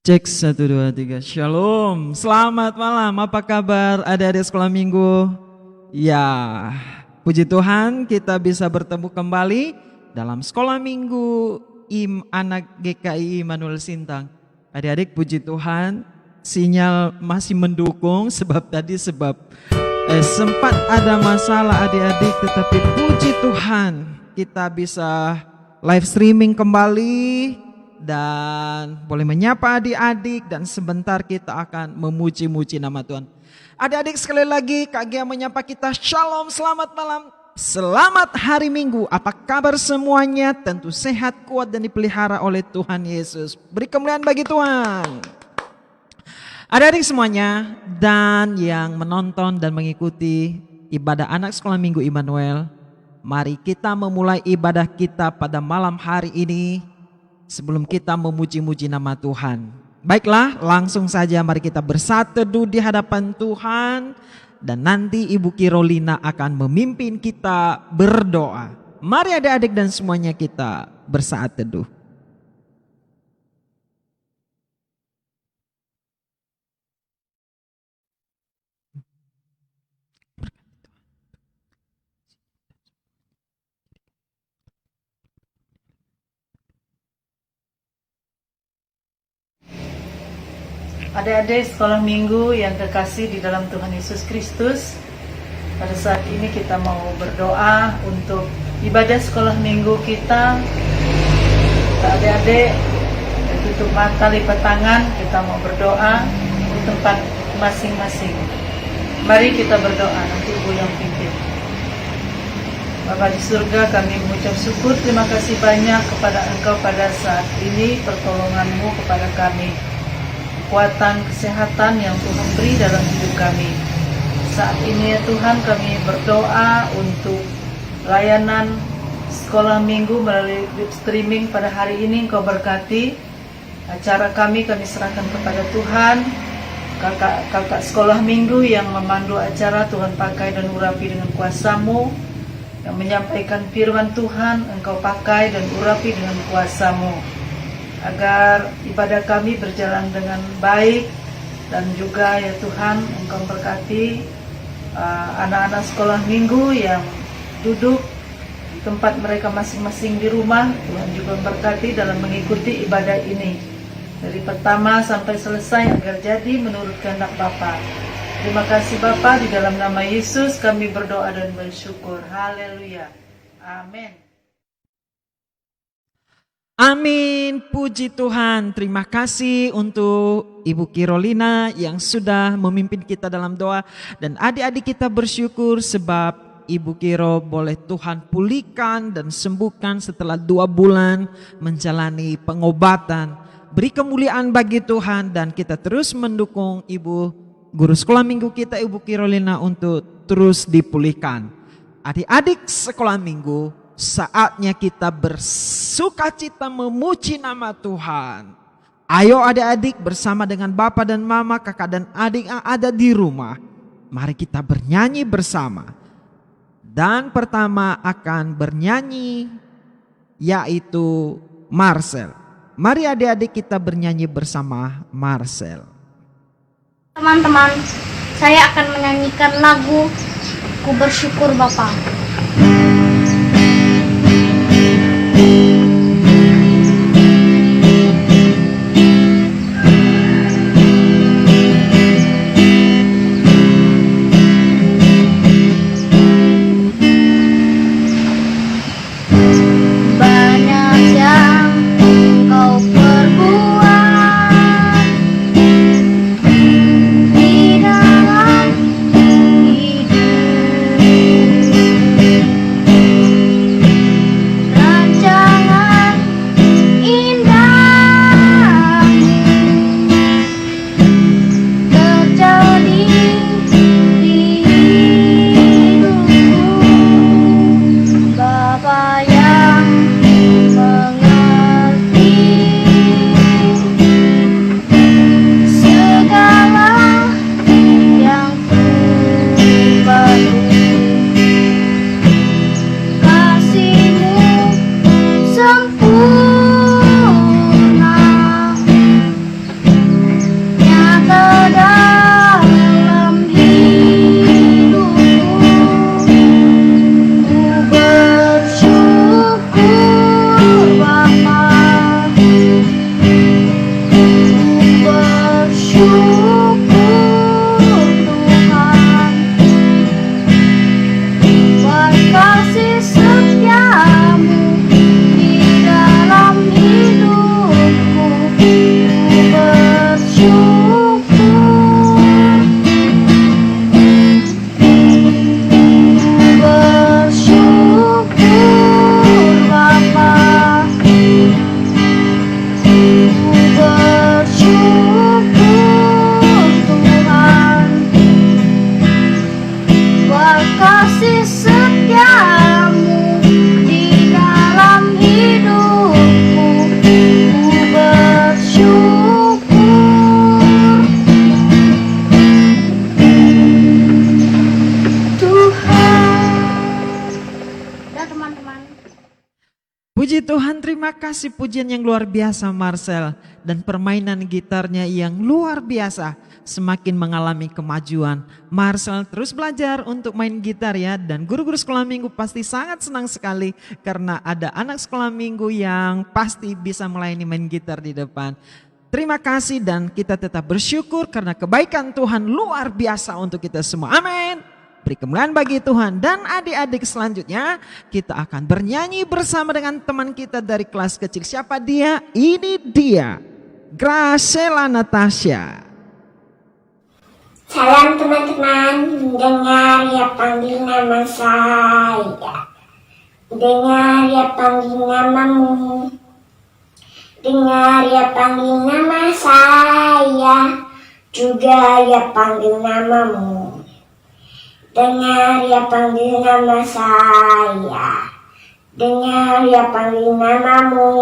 Cek 1, 2, 3. Shalom, selamat malam. Apa kabar adik-adik sekolah minggu? Ya, puji Tuhan kita bisa bertemu kembali dalam sekolah minggu anak GKI Immanuel Sintang. Adik-adik, puji Tuhan, sinyal masih mendukung sebab sempat ada masalah adik-adik, tetapi puji Tuhan kita bisa live streaming kembali dan boleh menyapa adik-adik, dan sebentar kita akan memuji-muji nama Tuhan. Adik-adik, sekali lagi Kak Gia menyapa kita. Shalom, selamat malam, selamat hari Minggu. Apa kabar semuanya? Tentu sehat, kuat, dan dipelihara oleh Tuhan Yesus. Beri kemuliaan bagi Tuhan. Adik-adik semuanya dan yang menonton dan mengikuti ibadah anak sekolah minggu Immanuel, mari kita memulai ibadah kita pada malam hari ini sebelum kita memuji-muji nama Tuhan. Baiklah, langsung saja mari kita bersatu teduh di hadapan Tuhan, dan nanti Ibu Kirolina akan memimpin kita berdoa. Mari adik-adik dan semuanya kita bersatu teduh. Adik-adik sekolah minggu yang kekasih di dalam Tuhan Yesus Kristus, pada saat ini kita mau berdoa untuk ibadah sekolah minggu kita. Adik-adik tutup mata, lipat tangan, kita mau berdoa di tempat masing-masing. Mari kita berdoa, nanti Ibu yang pimpin. Bapa di surga, kami mengucap syukur, terima kasih banyak kepada Engkau pada saat ini, pertolongan-Mu kepada kami, kekuatan, kesehatan yang Tuhan beri dalam hidup kami. Saat ini ya Tuhan, kami berdoa untuk layanan sekolah minggu melalui live streaming pada hari ini. Engkau berkati acara kami serahkan kepada Tuhan. Kakak sekolah minggu yang memandu acara, Tuhan pakai dan urapi dengan kuasa-Mu. Yang menyampaikan firman Tuhan, Engkau pakai dan urapi dengan kuasa-Mu, agar ibadah kami berjalan dengan baik. Dan juga ya Tuhan, Engkau berkati anak-anak sekolah minggu yang duduk di tempat mereka masing-masing di rumah. Tuhan juga berkati dalam mengikuti ibadah ini dari pertama sampai selesai, agar jadi menurut kehendak Bapa. Terima kasih Bapa, di dalam nama Yesus kami berdoa dan bersyukur. Haleluya, amin. Amin, puji Tuhan. Terima kasih untuk Ibu Kirolina yang sudah memimpin kita dalam doa. Dan adik-adik kita bersyukur sebab Ibu Kiro boleh Tuhan pulihkan dan sembuhkan setelah 2 bulan menjalani pengobatan. Beri kemuliaan bagi Tuhan, dan kita terus mendukung Ibu guru sekolah minggu kita, Ibu Kirolina, untuk terus dipulihkan. Adik-adik sekolah minggu, saatnya kita bersukacita memuji nama Tuhan. Ayo adik-adik bersama dengan Bapak dan Mama, kakak dan adik yang ada di rumah, mari kita bernyanyi bersama. Dan pertama akan bernyanyi yaitu Marcel. Mari adik-adik kita bernyanyi bersama Marcel. Teman-teman, saya akan menyanyikan lagu Ku Bersyukur Bapa. Di dalam hidup terima kasih pujian yang luar biasa Marcel. Dan permainan gitarnya yang luar biasa. Semakin mengalami kemajuan. Marcel terus belajar untuk main gitar ya. Dan guru-guru sekolah minggu pasti sangat senang sekali. Karena ada anak sekolah minggu yang pasti bisa melayani main gitar di depan. Terima kasih dan kita tetap bersyukur karena kebaikan Tuhan luar biasa untuk kita semua. Amin. Beri kemuliaan bagi Tuhan. Dan adik-adik selanjutnya kita akan bernyanyi bersama dengan teman kita dari kelas kecil. Siapa dia? Ini dia, Graciela Natasha. Salam teman-teman, dengar ya panggil nama saya. Dengar ya panggil namamu. Dengar ya panggil nama saya. Juga ya panggil namamu. Dengar ya panggil nama saya. Dengar ya panggil namamu.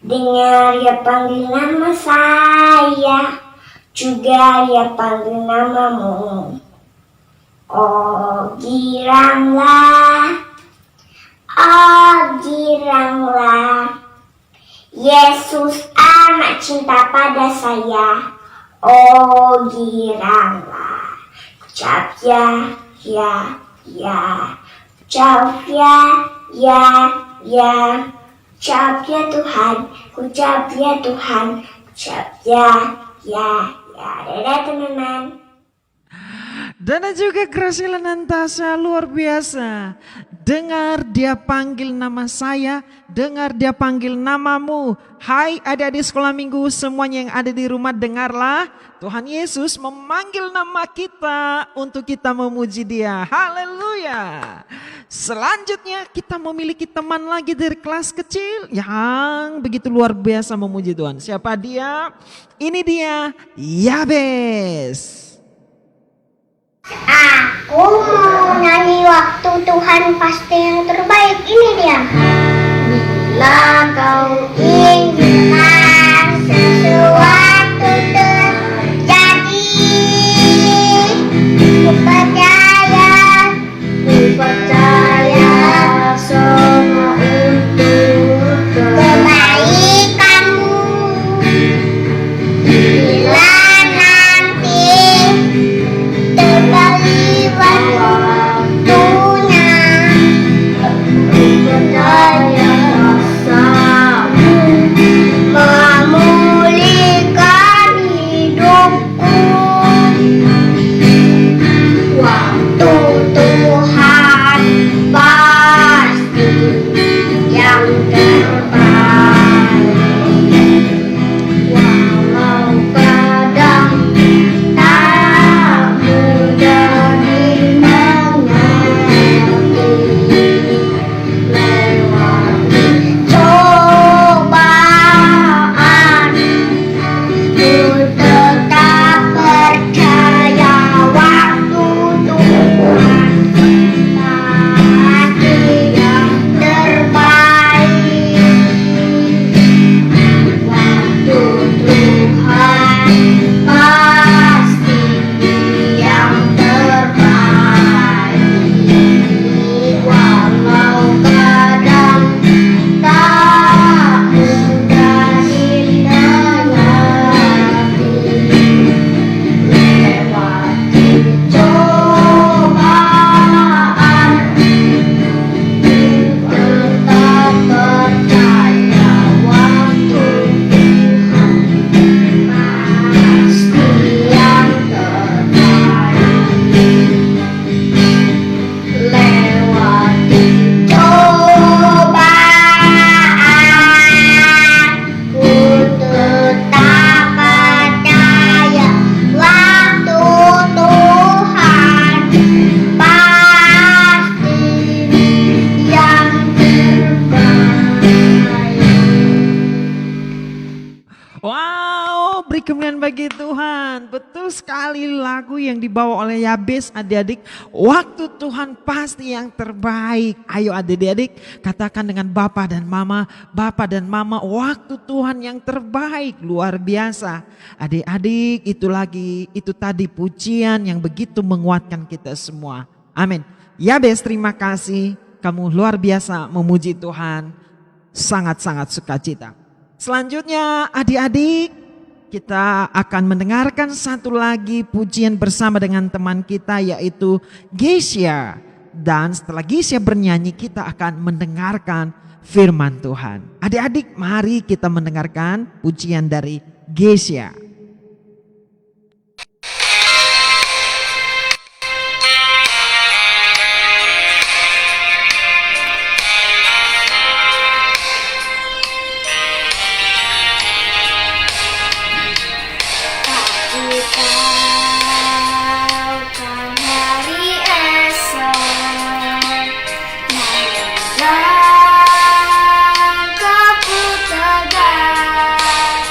Dengar ya panggil nama saya. Juga ya panggil namamu. Oh giranglah, oh giranglah, Yesus amat cinta pada saya. Oh giranglah, ucap ya, ya, ya, ucap ya, ya, ya, ucap ya Tuhan, ucap ya Tuhan, ucap ya, ya, ya. Dadah teman-teman. Dan juga Graciela Natasha luar biasa. Dengar dia panggil nama saya, dengar dia panggil namamu. Hai adik-adik sekolah minggu semuanya yang ada di rumah, dengarlah. Tuhan Yesus memanggil nama kita untuk kita memuji dia. Haleluya. Selanjutnya kita memiliki teman lagi dari kelas kecil yang begitu luar biasa memuji Tuhan. Siapa dia? Ini dia, Yabes. Aku mau nyanyi waktu Tuhan pasti yang terbaik. Ini dia. Bila kau inginkan sesuatu terjadi, ku percaya semua untuk kebaikanmu. Bila nanti terkalibat waktunya, percaya rasamu memulihkan hidupku. Waktu Tuhan pasti yang terbaik. Walau kadang tak mudah dimengerti, lewati cobaan ku tetap percaya. Waktu Tuhan pasti yang terbaik. Waktu Tuhan pasti yang terbaik. Walau kadang tak mudah dimengerti, lewati cobaan tetap percaya. Waktu Tuhan pasti yang terbaik. Lewati cobaan ku tetap percaya. Waktu Tuhan pasti yang terbaik. Wow, beri kemuliaan bagi Tuhan. Betul sekali lagu yang dibawa oleh Yabes adik-adik. Waktu Tuhan pasti yang terbaik. Ayo adik-adik katakan dengan Bapak dan Mama. Bapak dan Mama, waktu Tuhan yang terbaik. Luar biasa. Adik-adik itu tadi pujian yang begitu menguatkan kita semua. Amin. Yabes terima kasih. Kamu luar biasa memuji Tuhan. sangat-sangat sukacita. Selanjutnya adik-adik, kita akan mendengarkan satu lagi pujian bersama dengan teman kita yaitu Geisha. Dan setelah Geisha bernyanyi, kita akan mendengarkan firman Tuhan. Adik-adik, mari kita mendengarkan pujian dari Geisha. Takutkan hari esok, langkahku tegak,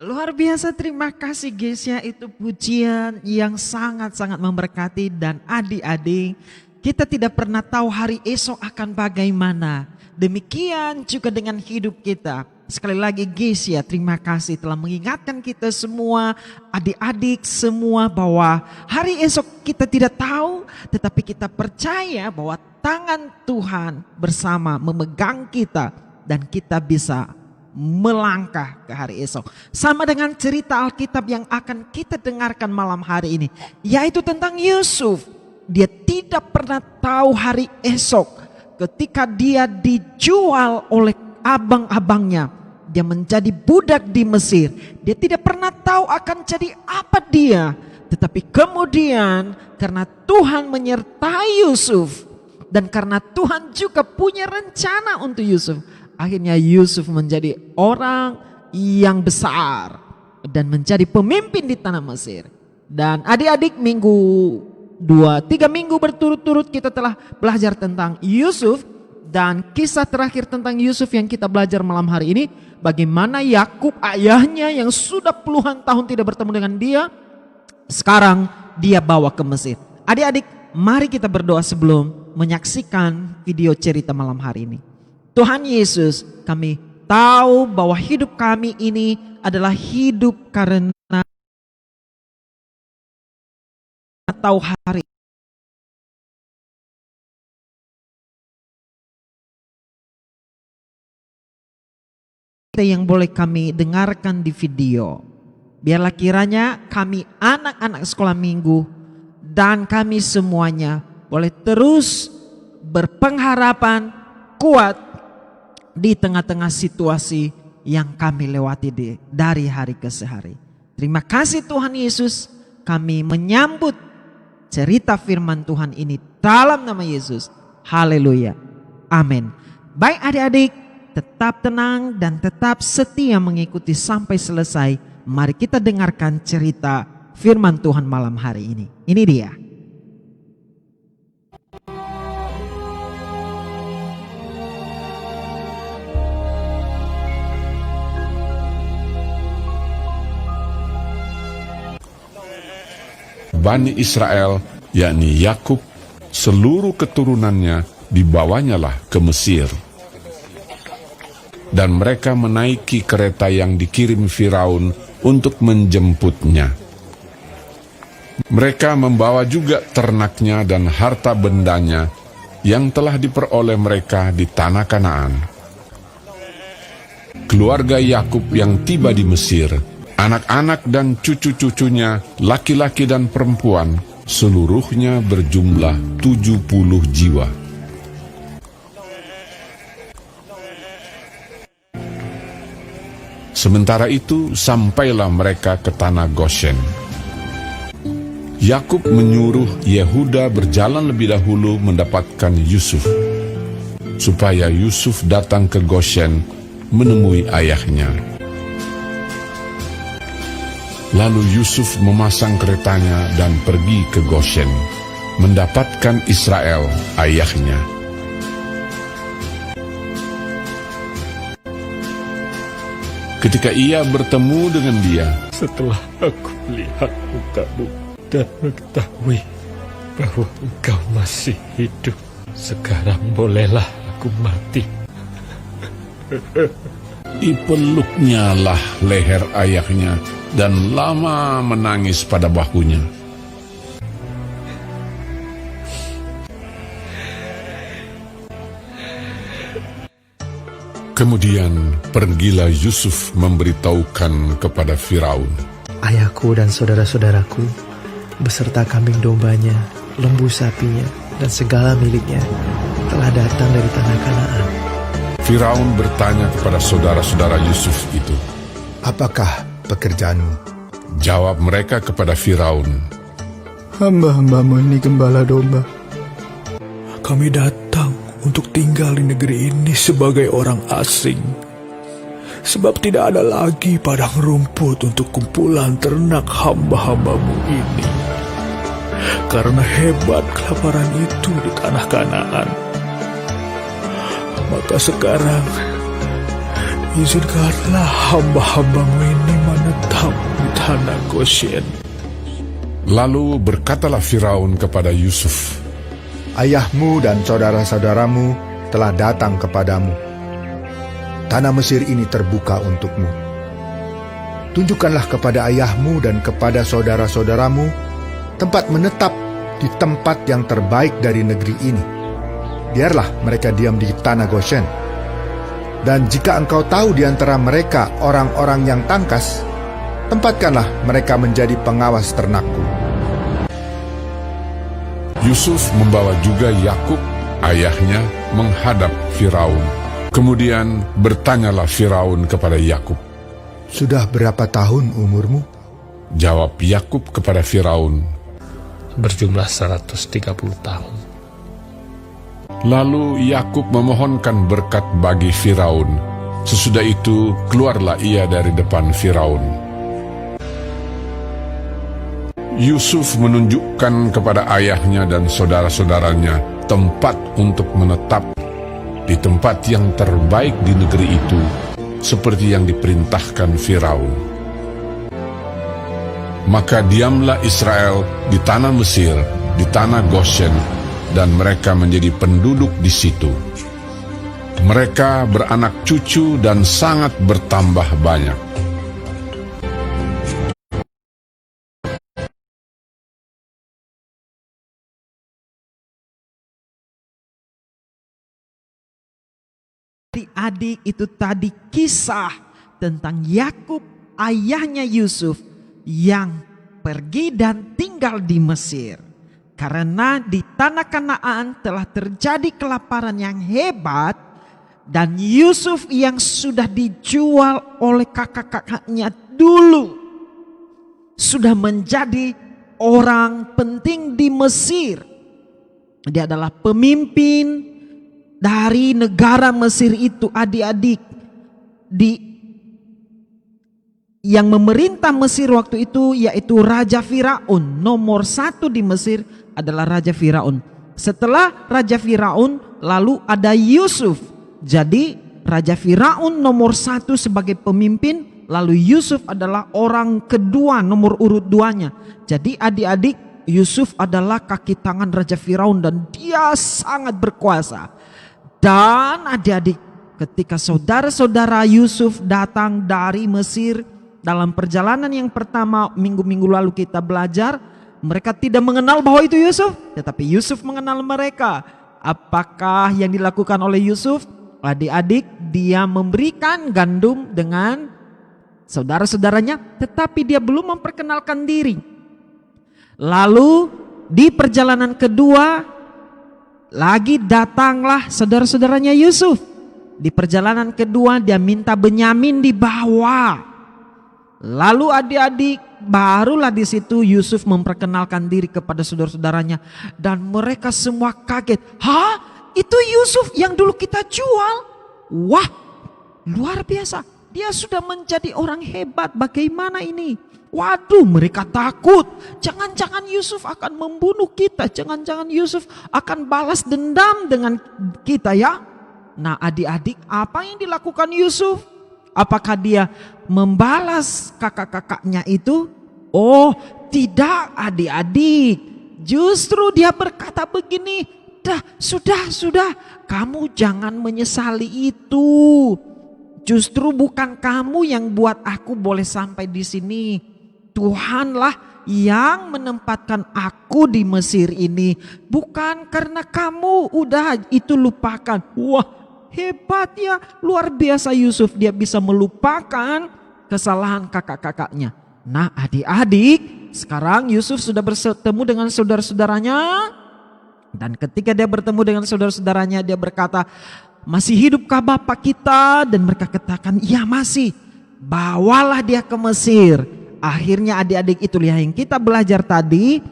Luar biasa, terima kasih guys ya, itu pujian yang sangat-sangat memberkati. Dan adik-adik, kita tidak pernah tahu hari esok akan bagaimana. Demikian juga dengan hidup kita. Sekali lagi guys ya, terima kasih telah mengingatkan kita semua, adik-adik semua, bahwa hari esok kita tidak tahu, tetapi kita percaya bahwa tangan Tuhan bersama memegang kita dan kita bisa melangkah ke hari esok. Sama dengan cerita Alkitab yang akan kita dengarkan malam hari ini, yaitu tentang Yusuf. Dia tidak pernah tahu hari esok. Ketika dia dijual oleh abang-abangnya, dia menjadi budak di Mesir. Dia tidak pernah tahu akan jadi apa dia. Tetapi kemudian karena Tuhan menyertai Yusuf, dan karena Tuhan juga punya rencana untuk Yusuf, akhirnya Yusuf menjadi orang yang besar dan menjadi pemimpin di tanah Mesir. Dan adik-adik, 3 minggu berturut-turut kita telah belajar tentang Yusuf. Dan kisah terakhir tentang Yusuf yang kita belajar malam hari ini, bagaimana Yakub ayahnya yang sudah puluhan tahun tidak bertemu dengan dia, sekarang dia bawa ke Mesir. Adik-adik, mari kita berdoa sebelum menyaksikan video cerita malam hari ini. Tuhan Yesus, kami tahu bahwa hidup kami ini adalah hidup karena tahu hari yang boleh kami dengarkan di video. Biarlah kiranya kami anak-anak sekolah minggu dan kami semuanya boleh terus berpengharapan kuat di tengah-tengah situasi yang kami lewati dari hari ke hari. Terima kasih Tuhan Yesus, kami menyambut cerita firman Tuhan ini dalam nama Yesus. Haleluya. Amin. Baik adik-adik, tetap tenang dan tetap setia mengikuti sampai selesai. Mari kita dengarkan cerita firman Tuhan malam hari ini. Ini dia. Bani Israel, yakni Yakub, seluruh keturunannya dibawanyalah ke Mesir. Dan mereka menaiki kereta yang dikirim Firaun untuk menjemputnya. Mereka membawa juga ternaknya dan harta bendanya yang telah diperoleh mereka di tanah Kanaan. Keluarga Yakub yang tiba di Mesir, anak-anak dan cucu-cucunya, laki-laki dan perempuan, seluruhnya berjumlah 70 jiwa. Sementara itu sampailah mereka ke tanah Goshen. Yakub menyuruh Yehuda berjalan lebih dahulu mendapatkan Yusuf, supaya Yusuf datang ke Goshen menemui ayahnya. Lalu Yusuf memasang keretanya dan pergi ke Goshen, mendapatkan Israel ayahnya. Ketika ia bertemu dengan dia, setelah aku melihat mukamu dan mengetahui bahwa engkau masih hidup, sekarang bolehlah aku mati. Dipeluknya lah leher ayahnya dan lama menangis pada bahunya. Kemudian pergilah Yusuf memberitahukan kepada Firaun, ayahku dan saudara-saudaraku, beserta kambing dombanya, lembu sapinya, dan segala miliknya, telah datang dari tanah Kanaan. Firaun bertanya kepada saudara-saudara Yusuf itu, apakah pekerjaanmu? Jawab mereka kepada Firaun, Hamba-hambamu ini gembala domba. Kami datang untuk tinggal di negeri ini sebagai orang asing, sebab tidak ada lagi padang rumput untuk kumpulan ternak hamba-hambamu ini. Karena hebat kelaparan itu di tanah Kanaan, maka sekarang izinkanlah hamba-hambamu ini menetap di tanah Goshen. Lalu berkatalah Firaun kepada Yusuf, Ayahmu dan saudara-saudaramu telah datang kepadamu. Tanah Mesir ini terbuka untukmu. Tunjukkanlah kepada ayahmu dan kepada saudara-saudaramu tempat menetap di tempat yang terbaik dari negeri ini. Biarlah mereka diam di tanah Goshen. Dan jika engkau tahu di antara mereka orang-orang yang tangkas, tempatkanlah mereka menjadi pengawas ternakku. Yusuf membawa juga Yakub, ayahnya, menghadap Firaun. Kemudian bertanyalah Firaun kepada Yakub. Sudah berapa tahun umurmu? Jawab Yakub kepada Firaun, berjumlah 130 tahun. Lalu Yakub memohonkan berkat bagi Firaun. Sesudah itu keluarlah ia dari depan Firaun. Yusuf menunjukkan kepada ayahnya dan saudara-saudaranya tempat untuk menetap di tempat yang terbaik di negeri itu, seperti yang diperintahkan Firaun. Maka diamlah Israel di tanah Mesir, di tanah Goshen, dan mereka menjadi penduduk di situ. Mereka beranak cucu dan sangat bertambah banyak. Adik-adik, itu tadi kisah tentang Yakub, ayahnya Yusuf, yang pergi dan tinggal di Mesir. Karena di tanah Kanaan telah terjadi kelaparan yang hebat, dan Yusuf yang sudah dijual oleh kakak-kakaknya dulu sudah menjadi orang penting di Mesir. Dia adalah pemimpin dari negara Mesir itu, adik-adik. Yang memerintah Mesir waktu itu yaitu Raja Firaun. Nomor 1 di Mesir adalah Raja Firaun. Setelah Raja Firaun lalu ada Yusuf. Jadi Raja Firaun nomor 1 sebagai pemimpin, lalu Yusuf adalah orang kedua, nomor urut 2-nya. Jadi adik-adik, Yusuf adalah kaki tangan Raja Firaun dan dia sangat berkuasa. Dan adik-adik, ketika saudara-saudara Yusuf datang dari Mesir, dalam perjalanan yang pertama minggu-minggu lalu kita belajar, mereka tidak mengenal bahwa itu Yusuf, tetapi Yusuf mengenal mereka. Apakah yang dilakukan oleh Yusuf? Adik-adik, dia memberikan gandum dengan saudara-saudaranya, tetapi dia belum memperkenalkan diri. Lalu di perjalanan kedua lagi datanglah saudara-saudaranya Yusuf. Di perjalanan kedua dia minta Benyamin dibawa. Lalu adik-adik, barulah di situ Yusuf memperkenalkan diri kepada saudara-saudaranya, dan mereka semua kaget. Hah? Itu Yusuf yang dulu kita jual? Wah, luar biasa. Dia sudah menjadi orang hebat. Bagaimana ini? Waduh, mereka takut. Jangan-jangan Yusuf akan membunuh kita. Jangan-jangan Yusuf akan balas dendam dengan kita ya. Nah adik-adik, apa yang dilakukan Yusuf? Apakah dia membalas kakak-kakaknya itu? Oh tidak adik-adik. Justru dia berkata begini, sudah, kamu jangan menyesali itu. Justru bukan kamu yang buat aku boleh sampai di sini. Tuhanlah yang menempatkan aku di Mesir ini. Bukan karena kamu, udah itu lupakan. Wah, hebat ya, luar biasa Yusuf, dia bisa melupakan kesalahan kakak-kakaknya. Nah adik-adik, sekarang Yusuf sudah bertemu dengan saudara-saudaranya. Dan ketika dia bertemu dengan saudara-saudaranya, dia berkata, masih hidupkah bapak kita? Dan mereka katakan, iya masih. Bawalah dia ke Mesir. Akhirnya adik-adik, itulah yang kita belajar tadi,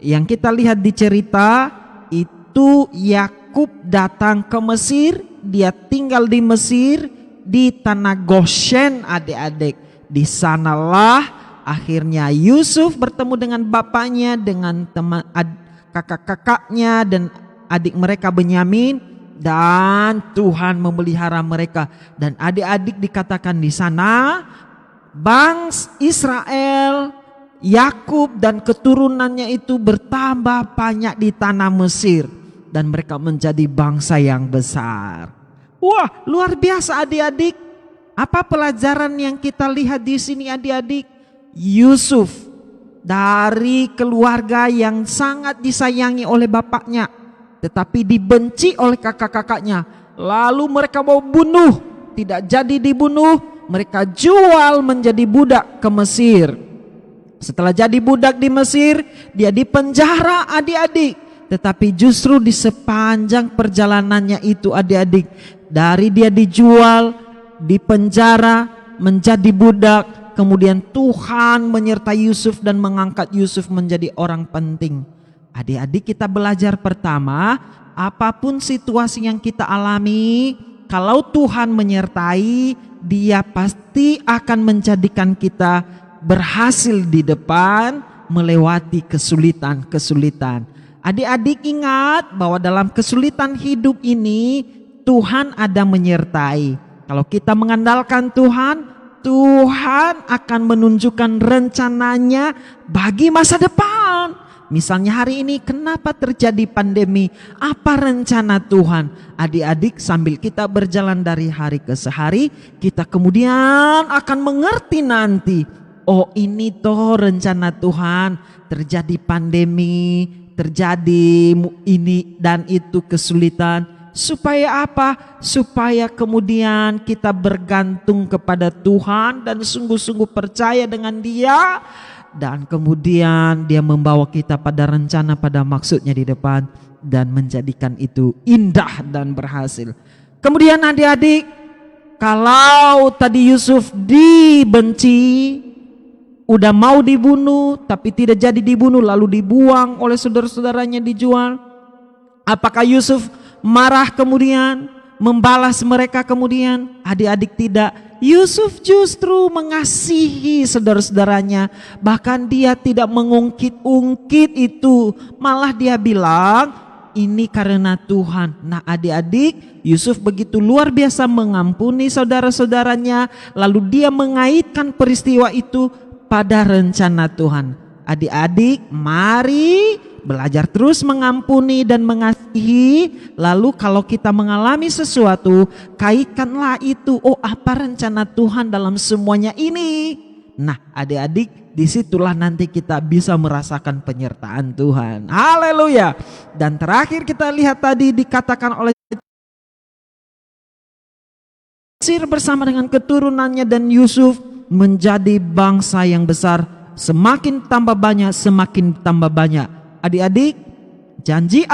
yang kita lihat di cerita itu, Yakub datang ke Mesir, dia tinggal di Mesir di tanah Goshen adik-adik. Di sanalah akhirnya Yusuf bertemu dengan bapaknya, dengan teman kakak-kakaknya dan adik mereka Benyamin. dan Tuhan memelihara mereka. Dan adik-adik dikatakan di sana, bangsa Israel, Yakub dan keturunannya itu bertambah banyak di tanah Mesir dan mereka menjadi bangsa yang besar. Wah, luar biasa adik-adik. Apa pelajaran yang kita lihat di sini adik-adik? Yusuf dari keluarga yang sangat disayangi oleh bapaknya, tetapi dibenci oleh kakak-kakaknya. Lalu mereka mau bunuh, tidak jadi dibunuh, mereka jual menjadi budak ke Mesir. Setelah jadi budak di Mesir, dia dipenjara adik-adik. Tetapi justru di sepanjang perjalanannya itu adik-adik, dari dia dijual, dipenjara, menjadi budak, kemudian Tuhan menyertai Yusuf dan mengangkat Yusuf menjadi orang penting. Adik-adik, kita belajar pertama, apapun situasi yang kita alami, kalau Tuhan menyertai, Dia pasti akan menjadikan kita berhasil di depan melewati kesulitan-kesulitan. Adik-adik ingat bahwa dalam kesulitan hidup ini Tuhan ada menyertai. Kalau kita mengandalkan Tuhan, Tuhan akan menunjukkan rencananya bagi masa depan. Misalnya hari ini kenapa terjadi pandemi? Apa rencana Tuhan? Adik-adik, sambil kita berjalan dari hari ke hari, kita kemudian akan mengerti nanti. Oh, ini toh rencana Tuhan. Terjadi pandemi, terjadi ini dan itu kesulitan. Supaya apa? Supaya kemudian kita bergantung kepada Tuhan dan sungguh-sungguh percaya dengan Dia. Dan kemudian Dia membawa kita pada rencana, pada maksudnya di depan, dan menjadikan itu indah dan berhasil. Kemudian adik-adik, kalau tadi Yusuf dibenci, udah mau dibunuh tapi tidak jadi dibunuh, lalu dibuang oleh saudara-saudaranya, dijual. Apakah Yusuf marah kemudian membalas mereka kemudian? Adik-adik, tidak. Yusuf justru mengasihi saudara-saudaranya, bahkan dia tidak mengungkit-ungkit itu, malah dia bilang ini karena Tuhan. Nah adik-adik, Yusuf begitu luar biasa mengampuni saudara-saudaranya, lalu dia mengaitkan peristiwa itu pada rencana Tuhan. Adik-adik, mari belajar terus mengampuni dan mengasihi. Lalu kalau kita mengalami sesuatu, kaitkanlah itu. Oh, apa rencana Tuhan dalam semuanya ini? Nah adik-adik, disitulah nanti kita bisa merasakan penyertaan Tuhan. Haleluya. Dan terakhir kita lihat tadi dikatakan oleh Mesir bersama dengan keturunannya dan Yusuf menjadi bangsa yang besar. Semakin tambah banyak, semakin tambah banyak. Adik-adik, janji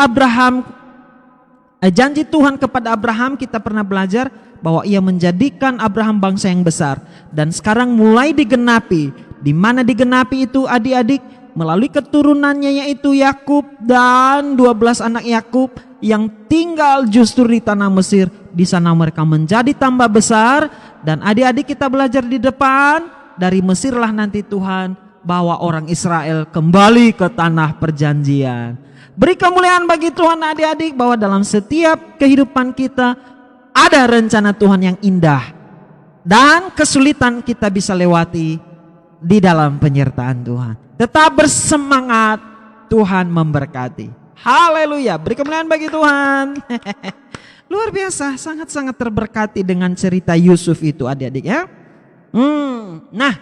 Tuhan kepada Abraham, kita pernah belajar bahwa Ia menjadikan Abraham bangsa yang besar. Dan sekarang mulai digenapi. Di mana digenapi itu adik-adik? Melalui keturunannya yaitu Yakub dan 12 anak Yakub yang tinggal justru di tanah Mesir. Di sana mereka menjadi tambah besar. Dan adik-adik, kita belajar di depan, dari Mesirlah nanti Tuhan bawa orang Israel kembali ke tanah perjanjian. Beri kemuliaan bagi Tuhan adik-adik, bahwa dalam setiap kehidupan kita ada rencana Tuhan yang indah, dan kesulitan kita bisa lewati di dalam penyertaan Tuhan. Tetap bersemangat, Tuhan memberkati. Haleluya, beri kemuliaan bagi Tuhan. Luar biasa, sangat-sangat terberkati dengan cerita Yusuf itu adik-adik ya. Nah,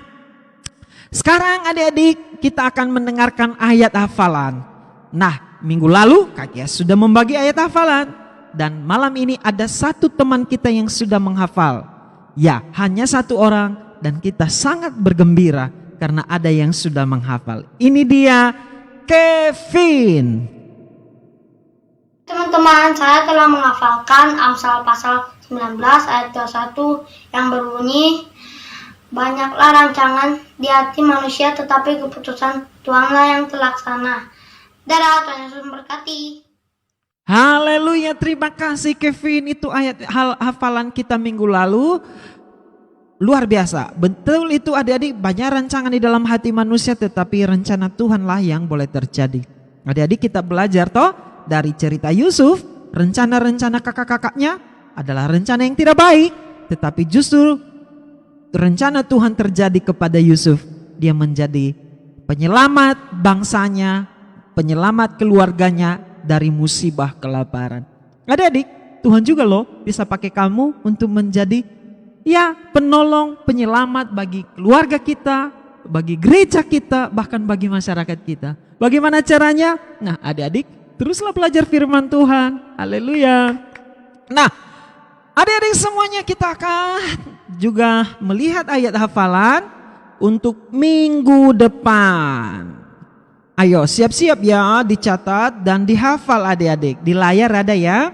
sekarang adik-adik kita akan mendengarkan ayat hafalan. Nah, minggu lalu Kak Kia sudah membagi ayat hafalan. Dan malam ini ada satu teman kita yang sudah menghafal. Ya, hanya satu orang, dan kita sangat bergembira karena ada yang sudah menghafal. Ini dia Kevin. Teman-teman, saya telah menghafalkan Amsal pasal 19 ayat 21 yang berbunyi, banyaklah rancangan di hati manusia, tetapi keputusan Tuhanlah yang terlaksana. Dadah, Tuhan Yesus memberkati. Haleluya, terima kasih Kevin. Itu ayat hafalan kita minggu lalu. Luar biasa, betul itu adik-adik, banyak rancangan di dalam hati manusia, tetapi rencana Tuhanlah yang boleh terjadi. Adik-adik, kita belajar toh dari cerita Yusuf rencana-rencana kakak-kakaknya adalah rencana yang tidak baik, tetapi justru rencana Tuhan terjadi kepada Yusuf. Dia menjadi penyelamat bangsanya, penyelamat keluarganya dari musibah kelaparan. Adik-adik, Tuhan juga loh bisa pakai kamu untuk menjadi penolong, penyelamat bagi keluarga kita, bagi gereja kita, bahkan bagi masyarakat kita. Bagaimana caranya? Nah, adik-adik, teruslah belajar firman Tuhan. Haleluya. Nah, adik-adik semuanya, kita akan juga melihat ayat hafalan untuk minggu depan. Ayo siap-siap ya, dicatat dan dihafal adik-adik. Di layar ada ya.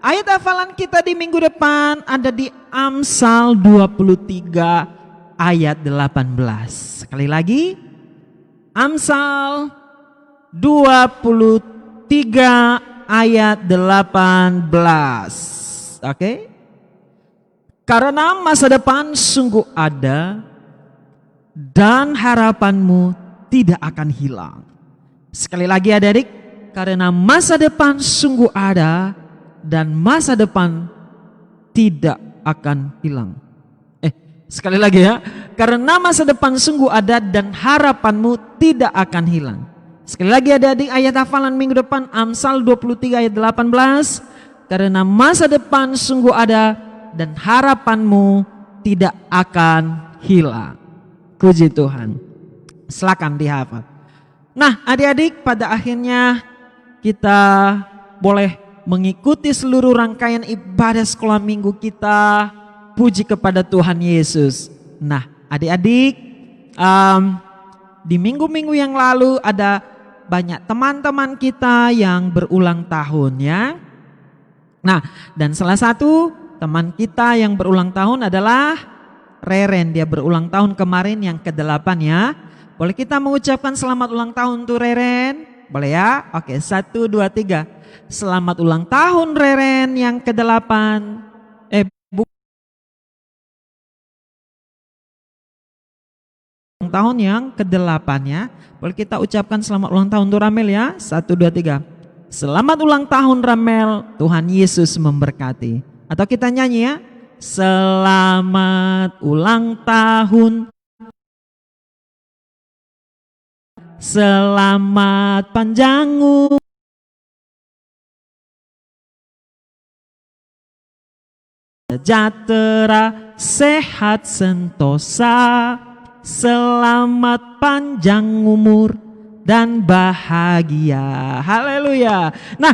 Ayat hafalan kita di minggu depan ada di Amsal 23 ayat 18. Sekali lagi, Amsal 23 ayat 18. Oke? Karena masa depan sungguh ada dan harapanmu tidak akan hilang. Sekali lagi adik-adik, karena masa depan sungguh ada dan masa depan tidak akan hilang. Sekali lagi ya, karena masa depan sungguh ada dan harapanmu tidak akan hilang. Sekali lagi adik-adik, ayat hafalan minggu depan Amsal 23 ayat 18. Karena masa depan sungguh ada dan harapanmu tidak akan hilang. Puji Tuhan. Silakan dihafal. Nah, adik-adik, pada akhirnya kita boleh mengikuti seluruh rangkaian ibadah sekolah minggu kita. Puji kepada Tuhan Yesus. Nah, adik-adik, di minggu-minggu yang lalu ada banyak teman-teman kita yang berulang tahun ya. Nah, dan salah satu teman kita yang berulang tahun adalah Reren. Dia berulang tahun kemarin yang ke-8 ya. Boleh kita mengucapkan selamat ulang tahun untuk Reren? Boleh ya? Oke, 1, 2, 3. Selamat ulang tahun Reren yang ke-8. Ulang tahun yang ke-8 ya. Boleh kita ucapkan selamat ulang tahun untuk Ramel ya? 1, 2, 3. Selamat ulang tahun Ramel, Tuhan Yesus memberkati. Atau kita nyanyi ya. Selamat ulang tahun. Selamat panjang umur. Sejahtera, sehat sentosa. Selamat panjang umur dan bahagia. Haleluya. Nah,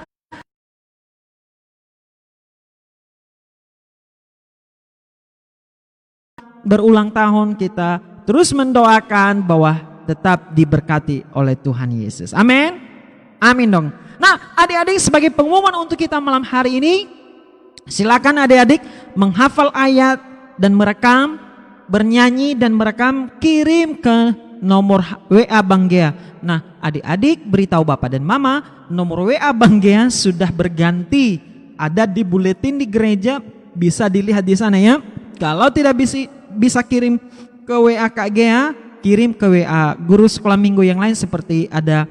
berulang tahun kita terus mendoakan bahwa tetap diberkati oleh Tuhan Yesus. Amin. Amin dong. Nah, adik-adik, sebagai pengumuman untuk kita malam hari ini, silakan adik-adik menghafal ayat dan merekam, bernyanyi dan merekam, kirim ke nomor WA Bang Gea. Nah, adik-adik beritahu Bapak dan Mama, nomor WA Bang Gea sudah berganti. Ada di buletin di gereja, bisa dilihat di sana ya. Kalau tidak bisa kirim ke WA Kak Gea, kirim ke WA guru sekolah minggu yang lain seperti ada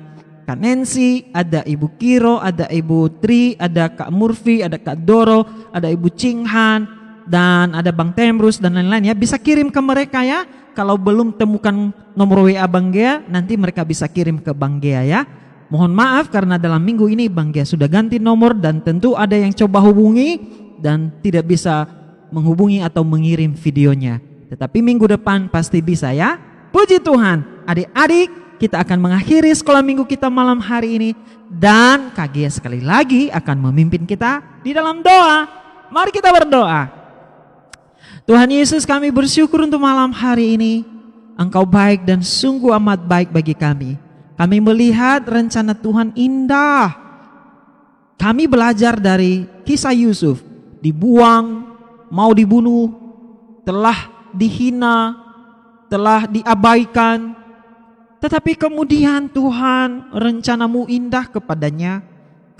Kak Nancy, ada Ibu Kiro, ada Ibu Tri, ada Kak Murphy, ada Kak Doro, ada Ibu Cinghan, dan ada Bang Temrus dan lain-lain ya. Bisa kirim ke mereka ya. Kalau belum temukan nomor WA Bang Gea, nanti mereka bisa kirim ke Bang Gea ya. Mohon maaf karena dalam minggu ini Bang Gea sudah ganti nomor dan tentu ada yang coba hubungi dan tidak bisa menghubungi atau mengirim videonya. Tetapi minggu depan pasti bisa ya. Puji Tuhan. Adik-adik, kita akan mengakhiri sekolah minggu kita malam hari ini. Dan Kak Gea sekali lagi akan memimpin kita di dalam doa. Mari kita berdoa. Tuhan Yesus, kami bersyukur untuk malam hari ini. Engkau baik dan sungguh amat baik bagi kami. Kami melihat rencana Tuhan indah. Kami belajar dari kisah Yusuf. Dibuang, mau dibunuh, telah dihina, telah diabaikan. Tetapi kemudian Tuhan, rencanamu indah kepadanya.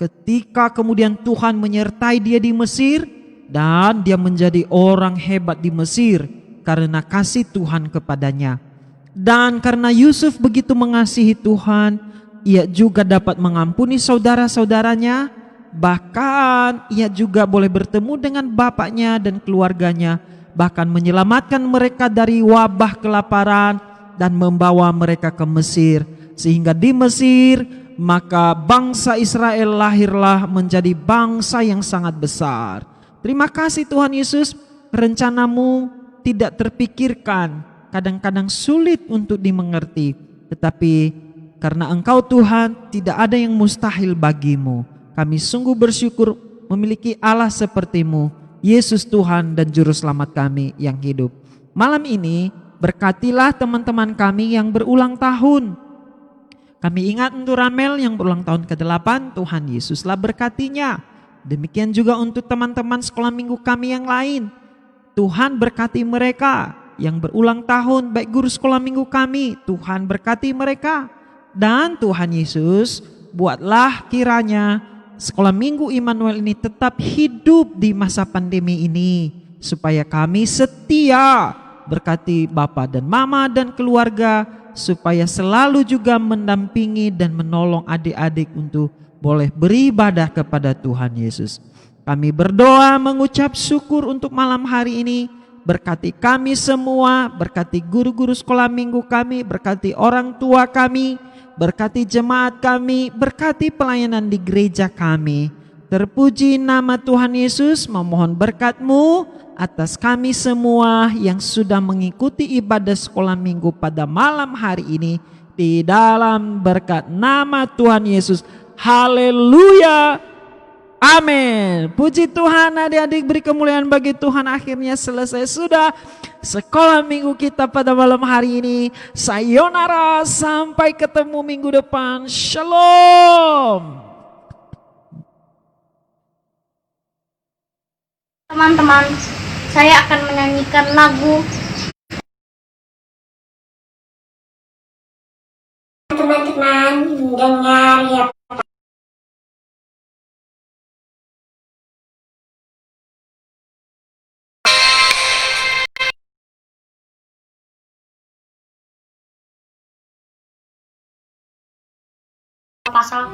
Ketika kemudian Tuhan menyertai dia di Mesir, dan dia menjadi orang hebat di Mesir karena kasih Tuhan kepadanya. Dan karena Yusuf begitu mengasihi Tuhan, ia juga dapat mengampuni saudara-saudaranya Bahkan ia juga boleh bertemu dengan bapaknya dan keluarganya, bahkan menyelamatkan mereka dari wabah kelaparan dan membawa mereka ke Mesir. Sehingga di Mesir, maka bangsa Israel lahirlah menjadi bangsa yang sangat besar. Terima kasih Tuhan Yesus, rencanamu tidak terpikirkan, kadang-kadang sulit untuk dimengerti, tetapi karena Engkau Tuhan, tidak ada yang mustahil bagimu. Kami sungguh bersyukur memiliki Allah seperti-Mu, Yesus Tuhan dan Juru Selamat kami yang hidup. Malam ini berkatilah teman-teman kami yang berulang tahun. Kami ingat untuk Ramel yang berulang tahun ke-8, Tuhan Yesuslah berkatinya. Demikian juga untuk teman-teman sekolah minggu kami yang lain. Tuhan berkati mereka yang berulang tahun, baik guru sekolah minggu kami, Tuhan berkati mereka. Dan Tuhan Yesus, buatlah kiranya sekolah minggu Immanuel ini tetap hidup di masa pandemi ini, supaya kami setia berkati Bapak dan Mama dan keluarga, supaya selalu juga mendampingi dan menolong adik-adik untuk boleh beribadah kepada Tuhan Yesus. Kami berdoa mengucap syukur untuk malam hari ini. Berkati kami semua, berkati guru-guru sekolah minggu kami, berkati orang tua kami, berkati jemaat kami, berkati pelayanan di gereja kami. Terpuji nama Tuhan Yesus, memohon berkat-Mu atas kami semua yang sudah mengikuti ibadah sekolah minggu pada malam hari ini. Di dalam berkat nama Tuhan Yesus. Haleluya. Amin. Puji Tuhan, adik-adik, beri kemuliaan bagi Tuhan. Akhirnya selesai sudah sekolah minggu kita pada malam hari ini. Sayonara, sampai ketemu minggu depan. Shalom. Teman-teman, saya akan menyanyikan lagu. Teman-teman, dengar ya. Pasal